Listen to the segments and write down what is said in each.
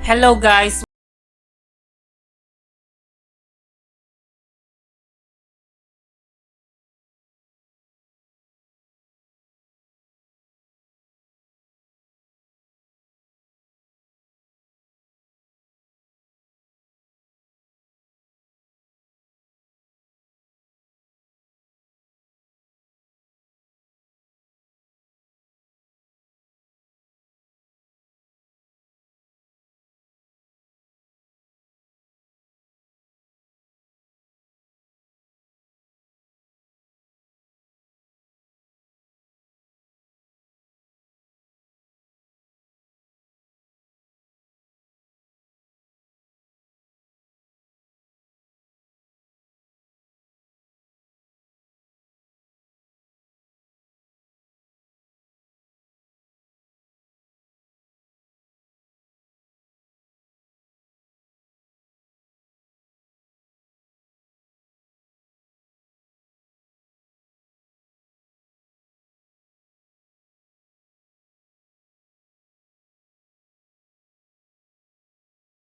Hello guys!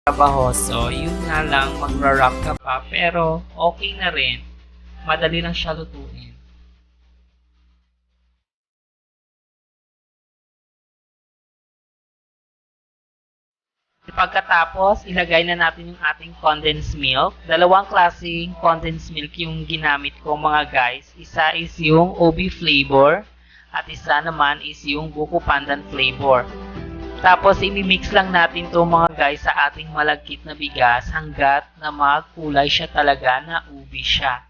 Trabahoso, yun nga lang magra-wrap ka pa pero okay na rin. Madali lang siya lutuin. Pagkatapos, ilagay na natin yung ating condensed milk. Dalawang klaseng condensed milk yung ginamit ko mga guys. Isa is yung OB flavor at isa naman is yung buko pandan flavor. Tapos, imimix lang natin to mga guys sa ating malagkit na bigas hanggat na magkulay siya talaga na ubi siya.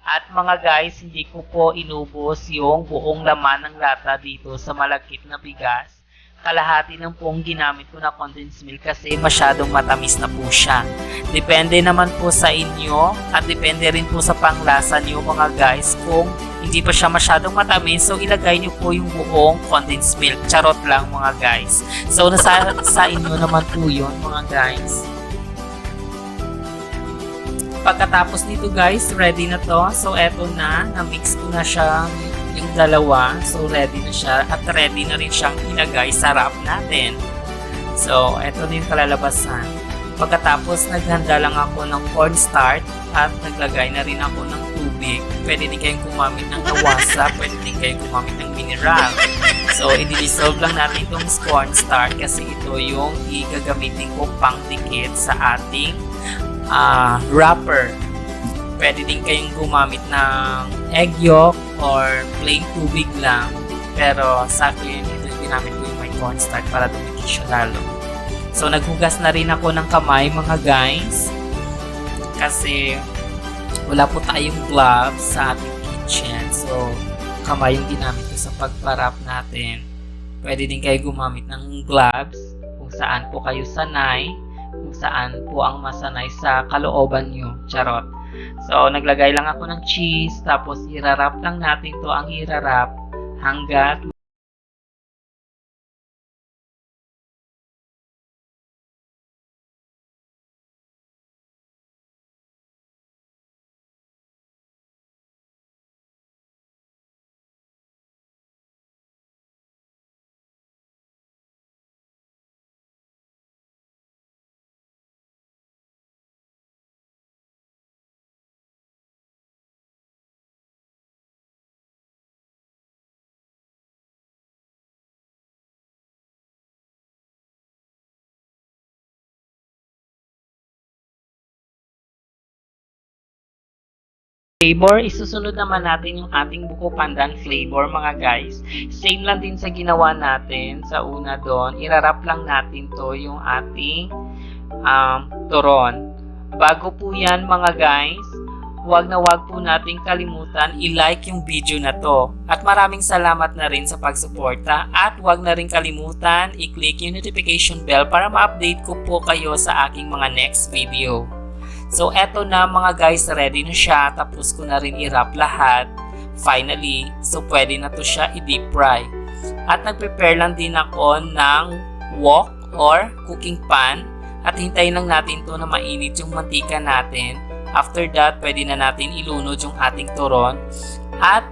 At mga guys, hindi ko po inubos yung buong laman ng lata dito sa malagkit na bigas. Kalahati lang pong ginamit ko na condensed milk kasi masyadong matamis na po siya. Depende naman po sa inyo at depende rin po sa panglasa niyo mga guys kung hindi pa siya masyadong matamis, so ilagay niyo po yung buong condensed milk. Charot lang mga guys. So nasa sa inyo naman po yun mga guys. Pagkatapos nito guys, ready na to. So eto na, na-mix ko na siya yung dalawa. So ready na siya at ready na rin siyang ilagay sa wrap natin. So eto na yung kalalabasan. Pagkatapos naghanda lang ako ng cornstarch at naglagay na rin ako ng tubig. Pwede din kayong gumamit ng kawasa, pwede din kayong gumamit ng mineral. So i-dissolve lang natin itong cornstarch kasi ito yung igagamitin ko pang dikit sa ating wrapper. Pwede din kayong gumamit ng egg yolk or plain tubig lang. Pero sa akin, ito yung ginamit ko yung may cornstarch para dumikit siya lalo. So, naghugas na rin ako ng kamay mga guys. Kasi wala po tayong gloves sa ating kitchen. So, kamay yung ginamit ko sa pagparap natin. Pwede din kayo gumamit ng gloves kung saan po kayo sanay. Kung saan po ang masanay sa kalooban nyo. Charot. So, naglagay lang ako ng cheese. Tapos, irarap lang natin to ang irarap hanggat flavor, isusunod naman natin yung ating buko pandan flavor mga guys. Same lang din sa ginawa natin sa una doon. Irarap lang natin to yung ating turon. Bago po yan mga guys, wag po nating kalimutan i-like yung video na to. At maraming salamat na rin sa pagsuporta. At wag na rin kalimutan i-click yung notification bell para ma-update ko po kayo sa aking mga next video. So, eto na mga guys, ready na siya. Tapos ko na rin i-wrap lahat. Finally, so pwede na to siya i-deep fry. At nag-prepare lang din ako ng wok or cooking pan. At hintayin lang natin to na mainit yung mantika natin. After that, pwede na natin ilunod yung ating turon. At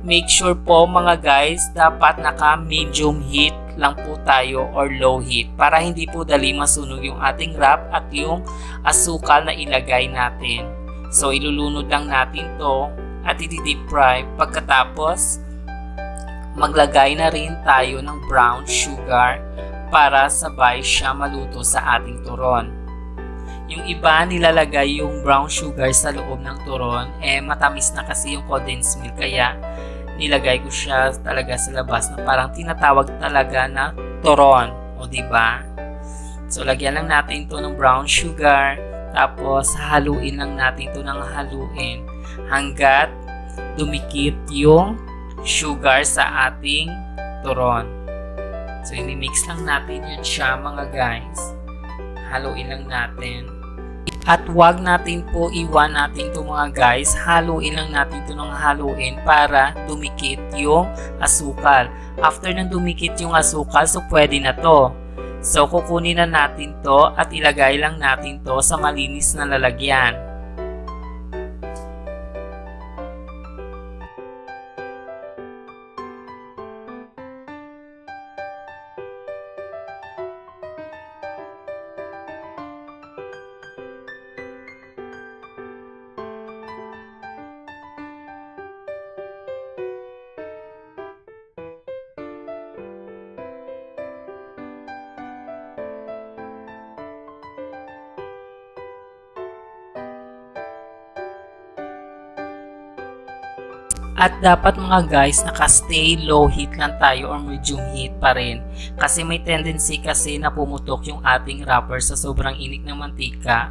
make sure po mga guys, dapat naka medium heat lang po tayo or low heat para hindi po dali masunog yung ating wrap at yung asukal na ilagay natin. So ilulunod lang natin to at i-deep fry. Pagkatapos, maglagay na rin tayo ng brown sugar para sabay siya maluto sa ating turon. Yung iba nilalagay yung brown sugar sa loob ng turon, matamis na kasi yung condensed milk, kaya nilagay ko siya talaga sa labas na parang tinatawag talaga na turon, o diba? So lagyan lang natin to ng brown sugar, tapos haluin lang natin to ng haluin hanggat dumikit yung sugar sa ating turon. So ini-mix lang natin yun siya mga guys. Haluin lang natin. At wag natin po iwan natin ito mga guys. Haluin lang natin ito ng haluin para dumikit yung asukal. After nang dumikit yung asukal, so pwede na to. So kukunin na natin to at ilagay lang natin to sa malinis na lalagyan. At dapat mga guys, naka-stay low heat lang tayo or medium heat pa rin. Kasi may tendency kasi na pumutok yung ating wrapper sa sobrang init ng mantika.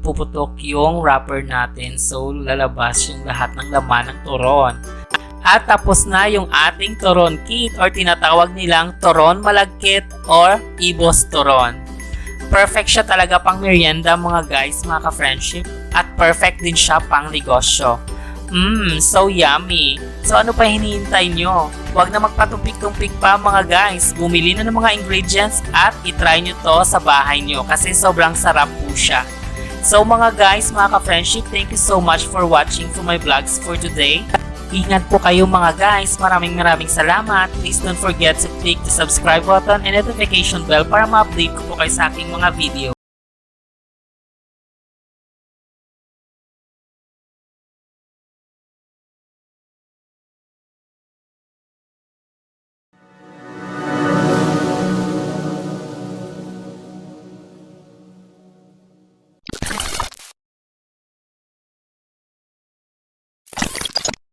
Puputok yung wrapper natin, so lalabas yung lahat ng laman ng turon. At tapos na yung ating turon kit or tinatawag nilang turon malagkit or ibos turon. Perfect siya talaga pang merienda mga guys, mga ka-friendship. At perfect din siya pang negosyo. So yummy! So ano pa hinihintay nyo? Huwag na magpatumpik-tumpik pa mga guys. Bumili na ng mga ingredients at itry nyo to sa bahay nyo kasi sobrang sarap po siya. So mga guys, mga ka-friendship, thank you so much for watching for my vlogs for today. Ingat po kayo mga guys. Maraming salamat. Please don't forget to click the subscribe button and notification bell para ma-update ko po kayo sa aking mga video.